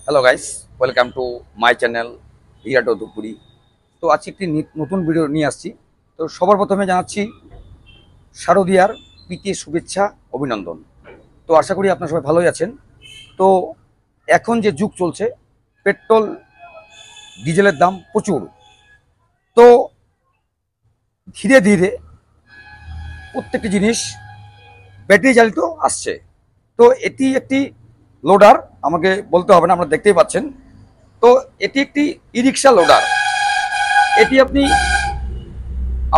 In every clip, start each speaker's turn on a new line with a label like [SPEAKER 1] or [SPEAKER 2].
[SPEAKER 1] Hello guys, welcome to my channel রিয়াটো ধুপগুড়ি। তো আজকে একটি নতুন ভিডিও নিয়ে আসছি। তো সবার প্রথমে জানাচ্ছি শারদীয়ার প্রীতি শুভেচ্ছা অভিনন্দন। তো আশা করি আপনারা সবাই ভালোই আছেন। তো এখন যে যুগ চলছে, পেট্রোল ডিজেলের দাম প্রচুর। তো ধীরে ধীরে প্রত্যেকটি জিনিস ব্যাটারি চালিত আসছে। তো এটি একটি লোডার, আমাকে বলতে হবে না, আপনারা দেখতেই পাচ্ছেন। তো এটি একটি ই রিক্সা লোডার। এটি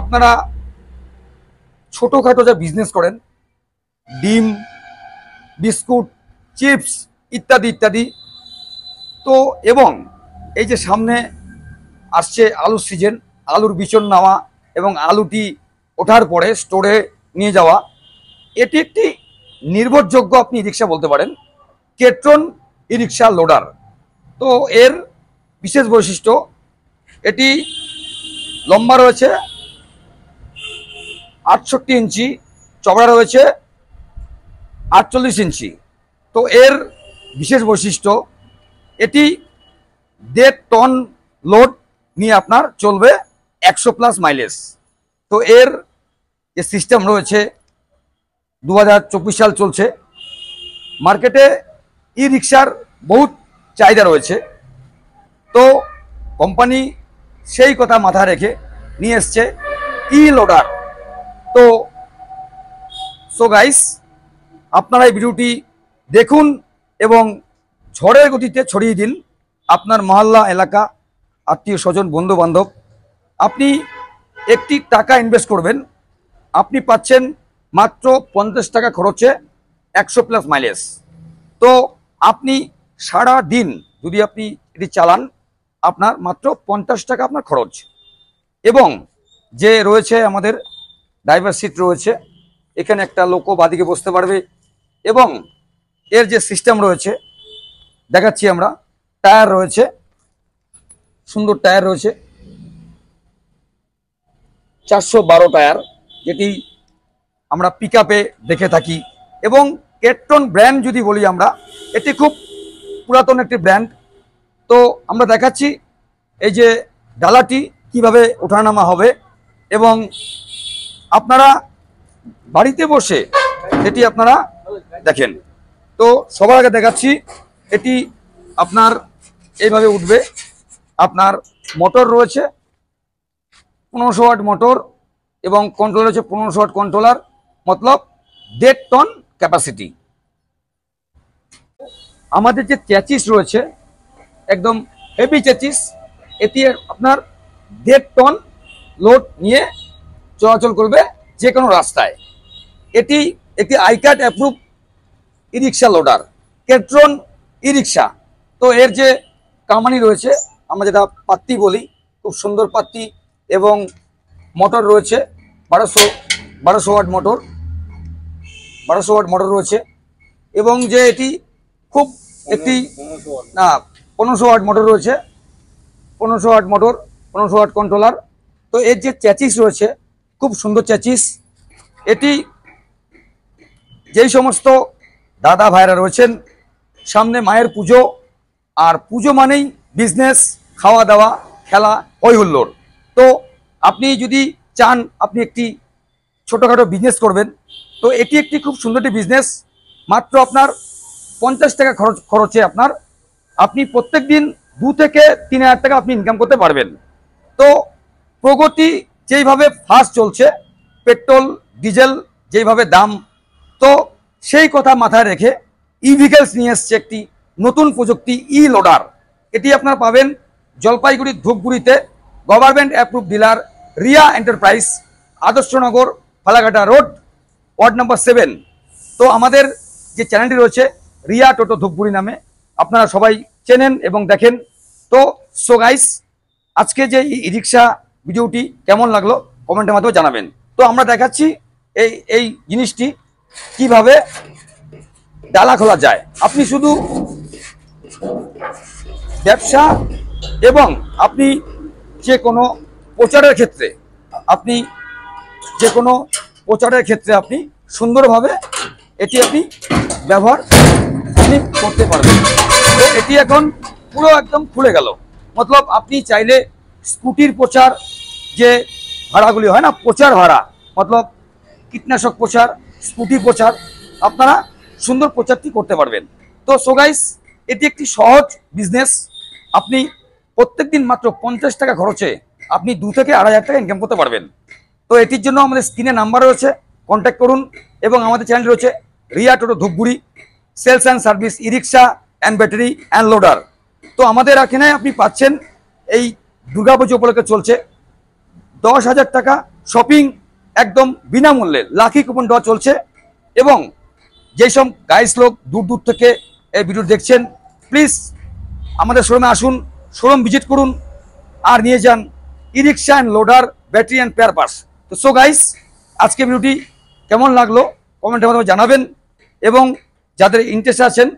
[SPEAKER 1] আপনারা ছোটোখাটো যা বিজনেস করেন, ডিম, বিস্কুট, চিপস ইত্যাদি ইত্যাদি। তো এবং এই যে সামনে আসছে আলুর সিজন, আলুর বিচন নেওয়া এবং আলুটি ওঠার পরে স্টোরে নিয়ে যাওয়া, এটি একটি নির্ভরযোগ্য আপনি ই রিক্সা বলতে পারেন, কেট্রন ই রিক্সা লোডার। তো এর বিশেষ বৈশিষ্ট্য, এটি লম্বা রয়েছে 68 ইঞ্চি, চওড়া রয়েছে 48 ইঞ্চি। তো এর বিশেষ বৈশিষ্ট্য, এটি 1.5 টন লোড নিয়ে আপনার চলবে 100+ মাইলেজ। তো এর যে সিস্টেম রয়েছে, 2024 সাল চলছে, মার্কেটে ই রিক্সার বহুত চাহিদা রয়েছে। তো কোম্পানি সেই কথা মাথায় রেখে নিয়ে এসছে ই লোডার। তো গাইস, আপনারা এই ভিডিওটি দেখুন এবং ঝড়ের গতিতে ছড়িয়ে দিন আপনার মহল্লা, এলাকা, আত্মীয় স্বজন, বন্ধু বান্ধব। আপনি একটি টাকা ইনভেস্ট করবেন, আপনি পাচ্ছেন মাত্র 50 টাকা খরচে 100+ মাইলেজ। তো আপনি সারা দিন যদি আপনি এটি চালান, আপনার মাত্র 50 টাকা আপনার খরচ। এবং যে রয়েছে আমাদের ড্রাইভার সিট রয়েছে, এখানে একটা লোকও বাদিকে বসতে পারবে। এবং এর যে সিস্টেম রয়েছে দেখাচ্ছি আমরা, টায়ার রয়েছে, সুন্দর টায়ার রয়েছে, 412 টায়ার, যেটি আমরা পিক আপে দেখে থাকি। এবং কেট্রন ব্র্যান্ড যদি বলি আমরা, এটি খুব পুরাতন একটি ব্র্যান্ড। তো আমরা দেখাচ্ছি এই যে ডালাটি কিভাবে ওঠানামা হবে এবং আপনারা বাড়িতে বসে এটি আপনারা দেখেন। তো সবার আগে দেখাচ্ছি, এটি আপনার এইভাবে উঠবে। আপনার মোটর রয়েছে 1500 ওয়াট মোটর এবং কন্ট্রোলার রয়েছে 1500 ওয়াট কন্ট্রোলার, মতলব 1.5 টন ক্যাপাসিটি। আমাদের যে চ্যাচিস রয়েছে একদম হেভি চ্যাচিস, এটি আপনার 1.5 টন লোড নিয়ে চলাচল করবে যে কোনো রাস্তায়। এটি একটি আইকার্ড অ্যাপ্রুভ ই রিক্সা লোডার, কেট্রন ই রিক্সা। তো এর যে কামানি রয়েছে, আমরা যেটা পাত্তি বলি, খুব সুন্দর পাত্তি। এবং মোটর রয়েছে 1200 ওয়াট মোটর, 1200 ওয়াট মোটর রয়েছে। এবং যে এটি খুব একটি 1500 ওয়াট মোটর রয়েছে, 1500 ওয়াট মোটর, 1500 ওয়াট কন্ট্রোলার। তো এর যে চ্যাচিস রয়েছে খুব সুন্দর চ্যাচিস। এটি যেই সমস্ত দাদা ভাইরা রয়েছেন, সামনে মায়ের পুজো, আর পুজো মানেই বিজনেস, খাওয়া দাওয়া, খেলা, হই হুল্লোড়। তো আপনি যদি চান আপনি একটি ছোটোখাটো বিজনেস করবেন, তো এটি একটি খুব সুন্দর একটি বিজনেস। মাত্র আপনার 50 টাকা খরচে আপনি প্রত্যেক দিন 2 থেকে 3 হাজার টাকা আপনি ইনকাম করতে পারবেন। তো প্রগতি যেইভাবে ফাস্ট চলছে, পেট্রোল ডিজেল যেইভাবে দাম, তো সেই কথা মাথায় রেখে ই ভেহিকলস নিয়ে এসছে একটি নতুন প্রযুক্তি, ই লোডার। এটি আপনারা পাবেন জলপাইগুড়ি ধূপগুড়িতে, government approve dealer Riya enterprise, Adarshnagar, Falakata road, ward number 7। তো আমাদের যে চ্যানেলটি রয়েছে রিয়া টোটো ধূপগুড়ি নামে, আপনারা সবাই চেনেন এবং দেখেন। তো গাইস, আজকে যে ই রিক্সা ভিডিওটি কেমন লাগলো কমেন্টের মাধ্যমে জানাবেন। তো আমরা দেখাচ্ছি এই জিনিসটি কিভাবে ডালা খোলা যায়। আপনি শুধু ব্যবসা এবং আপনি যে কোনো প্রচারের ক্ষেত্রে আপনি সুন্দরভাবে এটি আপনি ব্যবহার করতে পারবেন। তো এটি এখন পুরো একদম খুলে গেল। মতলব আপনি চাইলে স্কুটির প্রচার যে ভাড়াগুলি হয় না, প্রচার ভাড়া, মতলব কীটনাশক প্রচার, স্কুটি প্রচার, আপনারা সুন্দর প্রচারটি করতে পারবেন। তো সো গাইস, এটি একটি সহজ বিজনেস। আপনি প্রত্যেকদিন মাত্র 50 টাকা খরচে আপনি 2 থেকে 2,500 টাকা ইনকাম করতে পারবেন। তো এটির জন্য আমাদের স্ক্রিনে নাম্বার রয়েছে, কন্ট্যাক্ট করুন। এবং আমাদের চ্যানেল রয়েছে Riya Toto Dhupguri, sales and service, e rickshaw and battery and loader. তো আমাদের এখানে আপনি পাচ্ছেন, এই দুর্গাপুজো উপলক্ষে চলছে 10,000 টাকা শপিং একদম বিনামূল্যে, লাকি কুপন দেওয়া চলছে। এবং যেই সব গাইস লোক দূর দূর থেকে এই ভিডিও দেখছেন, প্লিজ আমাদের শোরুমে আসুন, শোরুম ভিজিট করুন, আর নিয়ে যান e rickshaw and loader, battery and spare parts. তো সো গাইস, আজকে ভিডিওটি কেমন লাগলো কমেন্টের মাধ্যমে জানাবেন। এবং যাদের ইন্টারেস্ট আছেন,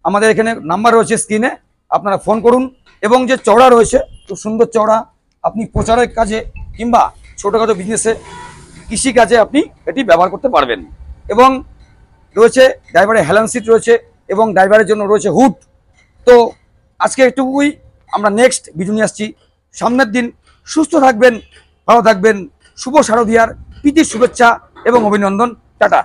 [SPEAKER 1] আমাদের এখানে নাম্বার রয়েছে স্ক্রিনে, আপনারা ফোন করুন। এবং যে চওড়া রয়েছে, খুব সুন্দর চওড়া, আপনি প্রচারের কাজে কিংবা ছোটোখাটো বিজনেসে, কৃষিকাজে আপনি এটি ব্যবহার করতে পারবেন। এবং রয়েছে ড্রাইভারের হেলান সিট রয়েছে, এবং ড্রাইভারের জন্য রয়েছে হুড। তো আজকে একটুকুই, আমরা নেক্সট ভিডিও নিয়ে আসছি সামনের দিন। সুস্থ থাকবেন, ভালো থাকবেন। শুভ শারদীয়ার প্রীতির শুভেচ্ছা এবং অভিনন্দন। টাটা।